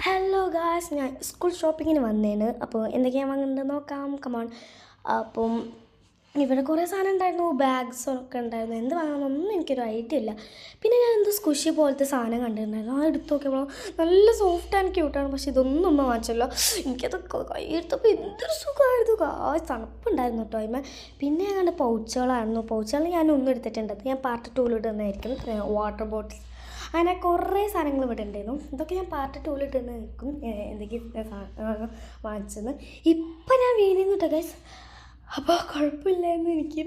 Hello guys, ഞാൻ school ഷോപ്പിങ്ങിന് വന്നേന്. അപ്പോൾ എന്തൊക്കെയാണ് വാങ്ങുന്നത് നോക്കാം. കമോൺ. അപ്പം ഇവിടെ കുറേ സാധനം ഉണ്ടായിരുന്നു, ബാഗ്സൊക്കെ ഉണ്ടായിരുന്നു. എന്ത് വാങ്ങണമെന്നൊന്നും എനിക്കൊരു ഐഡിയ ഇല്ല. പിന്നെ ഞാൻ എന്തോ സ്കുഷി പോലത്തെ സാധനം കണ്ടിട്ടുണ്ടായിരുന്നു. ആ എടുത്ത് നോക്കിയപ്പോൾ നല്ല സോഫ്റ്റ് ആൻഡ് ക്യൂട്ടാണ്. പക്ഷേ ഇതൊന്നും ഒന്നും വാങ്ങിച്ചല്ലോ. എനിക്കത് കൈയെടുത്തപ്പോൾ എന്തൊരു സുഖമായിരുന്നു. തണുപ്പുണ്ടായിരുന്നു കേട്ടോ അതിന്മേൽ. പിന്നെ ഞാൻ കണ്ട പൗച്ചുകളായിരുന്നു. പൗച്ചുകൾ ഞാനൊന്നും എടുത്തിട്ടുണ്ട്. ഞാൻ പാർട്ട് 2 ഇടുന്നതായിരിക്കും. വാട്ടർ ബോട്ടിൽസ്, അങ്ങനെ കുറേ സാധനങ്ങൾ ഇവിടെ ഉണ്ടായിരുന്നു. ഇതൊക്കെ ഞാൻ പാർട്ട് 2 ഇട്ടുന്ന നിൽക്കും എന്തൊക്കെ വാങ്ങിച്ചെന്ന്. ഇപ്പം ഞാൻ വീണിരുന്നു കേട്ടോ ഗൈസ്. അപ്പോൾ കുഴപ്പമില്ലായിരുന്നു എനിക്ക്.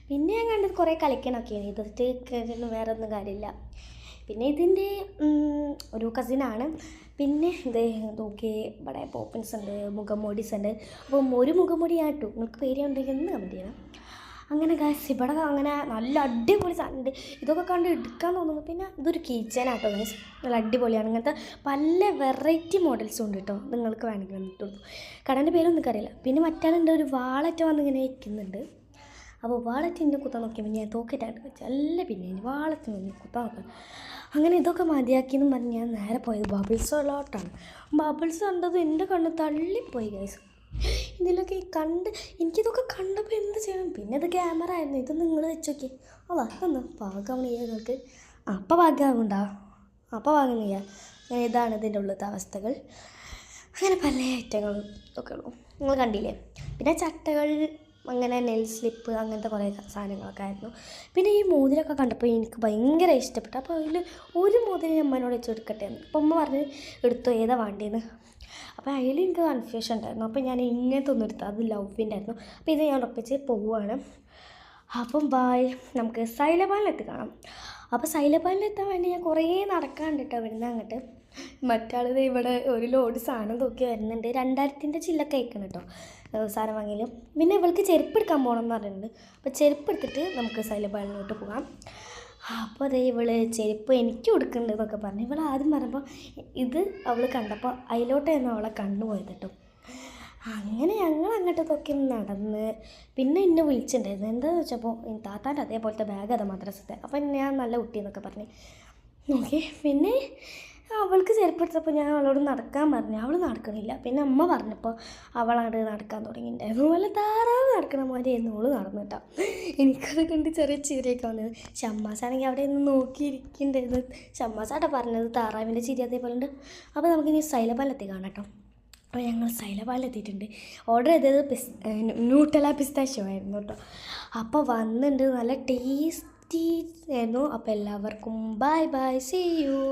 പിന്നെ ഞാൻ കണ്ടത് കുറേ കളിക്കണമൊക്കെയാണ്. ഇതിട്ട് വേറെ ഒന്നും കാര്യമില്ല. പിന്നെ ഇതിൻ്റെ ഒരു കസിനാണ്. പിന്നെ ഇത് നോക്കി ഇവിടെ പോപ്പിൻസ് ഉണ്ട്, മുഖംമൂടീസ് ഉണ്ട്. അപ്പം ഒരു മുഖംമൂടി ഞാൻ ഇട്ടു. നിങ്ങൾക്ക് പേടിയുണ്ടെങ്കിൽ ഒന്ന് കമൻറ്റ് ചെയ്യണം. അങ്ങനെ ഗൈസ് ഇവിടെ അങ്ങനെ നല്ല അടിപൊളി സാധനമുണ്ട്. ഇതൊക്കെ കണ്ട് എടുക്കാൻ തോന്നുന്നു. പിന്നെ ഇതൊരു കിച്ചനാട്ടോ ഗൈസ്, നല്ല അടിപൊളിയാണ്. ഇങ്ങനത്തെ പല വെറൈറ്റി മോഡൽസും ഉണ്ട് കേട്ടോ. നിങ്ങൾക്ക് വേണമെങ്കിൽ വന്നിട്ടുള്ളൂ. കടൻ്റെ പേരൊന്നും എനിക്കറിയില്ല. പിന്നെ മറ്റാളുണ്ട്, ഒരു വാളറ്റ് വന്നിങ്ങനെ ഇരിക്കുന്നുണ്ട്. അപ്പോൾ വാളറ്റിൻ്റെ കുത്താൻ നോക്കിയപ്പോൾ ഞാൻ തോക്കിട്ടായിട്ട് വെച്ചാൽ അല്ല, പിന്നെ വാളറ്റ് വന്ന് കുത്താൻ നോക്കാം. അങ്ങനെ ഇതൊക്കെ മതിയാക്കിയെന്ന് പറഞ്ഞ് ഞാൻ നേരെ പോയത് ബബിൾസിലോട്ടാണ്. ബബിൾസ് കണ്ടത് എൻ്റെ കണ്ണ് തള്ളിപ്പോയി ഗൈസ്. ഇതിലൊക്കെ എനിക്കിതൊക്കെ കണ്ടപ്പോൾ എന്ത് ചെയ്യണം. പിന്നെ ഇത് ക്യാമറ ആയിരുന്നു. ഇത് നിങ്ങൾ വെച്ച് നോക്കി. അതാ ഒന്ന് പാകാവണില്ല നിങ്ങൾക്ക്. അപ്പം പാകാവുണ്ടോ? അപ്പം വാങ്ങുന്നില്ല. അങ്ങനെ ഇതാണ് ഇതിൻ്റെ ഉള്ളത്തെ അവസ്ഥകൾ. അങ്ങനെ പല ഐറ്റങ്ങളും ഒക്കെ ഉള്ളൂ, നിങ്ങൾ കണ്ടില്ലേ. പിന്നെ ചട്ടകൾ, അങ്ങനെ നെൽ സ്ലിപ്പ്, അങ്ങനത്തെ കുറേ സാധനങ്ങളൊക്കെ ആയിരുന്നു. പിന്നെ ഈ മോതിരമൊക്കെ കണ്ടപ്പോൾ എനിക്ക് ഭയങ്കര ഇഷ്ടപ്പെട്ടു. അപ്പോൾ അതിൽ ഒരു മോതിരം അമ്മേനോട് വെച്ച് എടുക്കട്ടെ എന്ന്. അപ്പോൾ അമ്മ പറഞ്ഞ് എടുത്തോ, ഏതാ വേണ്ടതെന്ന്. അപ്പോൾ അതിൽ എനിക്ക് കൺഫ്യൂഷൻ ഉണ്ടായിരുന്നു. അപ്പോൾ ഞാൻ ഇങ്ങനത്തെ ഒന്നും എടുത്തു, അത് ലവിൻ്റെ ആയിരുന്നു. അപ്പോൾ ഇത് ഞാൻ ഉറപ്പിച്ച് പോവുകയാണ്. അപ്പം ബായ്, നമുക്ക് സൈലബാനിലെത്തി കാണാം. അപ്പോൾ സൈലബാനിലെത്താൻ വേണ്ടി ഞാൻ കുറേ നടക്കാണ്ടിട്ടോ വരുന്നത് അങ്ങോട്ട്. മറ്റാളിത് ഇവിടെ ഒരു ലോഡ് സാധനം തൂക്കി വരുന്നുണ്ട്. 2000-ൻ്റെ ചില്ലൊക്കെ അയക്കണം കേട്ടോ സാധനം വാങ്ങിയാലും. പിന്നെ ഇവൾക്ക് ചെരുപ്പ് എടുക്കാൻ പോകണം എന്ന് പറയുന്നുണ്ട്. അപ്പോൾ ചെരുപ്പ് എടുത്തിട്ട് നമുക്ക് സൈലബാനിലോട്ട് പോകാം. അപ്പോൾ അതേ ഇവള് ചെരുപ്പ് എനിക്ക് കൊടുക്കുന്നുണ്ട് എന്നൊക്കെ പറഞ്ഞു. ഇവൾ ആദ്യം പറയുമ്പോൾ ഇത് അവൾ കണ്ടപ്പോൾ അതിലോട്ടായിരുന്നു അവളെ കണ്ണുപോയത് കേട്ടോ. അങ്ങനെ ഞങ്ങൾ അങ്ങോട്ടൊക്കെ നടന്ന്. പിന്നെ എന്നെ വിളിച്ചിട്ടുണ്ടായിരുന്നു. എന്താണെന്ന് വെച്ചപ്പോൾ താത്താൻ്റെ അതേപോലത്തെ ബാഗ് അതാ മദ്രസത്തെ. അപ്പം ഞാൻ നല്ല കുട്ടിയെന്നൊക്കെ പറഞ്ഞു. ഓക്കെ. പിന്നെ അവൾക്ക് ചെരുപ്പെടുത്തപ്പോൾ ഞാൻ അവളോട് നടക്കാൻ പറഞ്ഞു. അവൾ നടക്കണില്ല. പിന്നെ അമ്മ പറഞ്ഞപ്പോൾ അവളങ്ങോട്ട് നടക്കാൻ തുടങ്ങിയിട്ടുണ്ടായിരുന്നു. വല്ല താറാവ് നടക്കണ മാതിരിയായിരുന്നു അവൾ നടന്നിട്ടാ. എനിക്കത് കണ്ട് ചെറിയ ചിരിയൊക്കെ വന്നത്. ഷമ്മാസാണെങ്കിൽ അവിടെ നിന്ന് നോക്കിയിരിക്കുന്നുണ്ടായിരുന്നു. ഷമ്മാസാട്ടാ പറഞ്ഞത് താറാവിൻ്റെ ചിരി അതേപോലെ ഉണ്ട്. അപ്പോൾ നമുക്കിനി സൈലബാനിലെത്തി കാണാം കേട്ടോ. അപ്പോൾ ഞങ്ങൾ സൈലബാനിലെത്തിയിട്ടുണ്ട്. ഓർഡർ ചെയ്തത് ന്യൂട്ടല പിസ്താഷ്യോ ആയിരുന്നു കേട്ടോ. അപ്പോൾ വന്നിട്ടുണ്ട്, നല്ല ടേസ്റ്റി ആയിരുന്നു. അപ്പോൾ എല്ലാവർക്കും ബൈ ബൈ, സീ യു.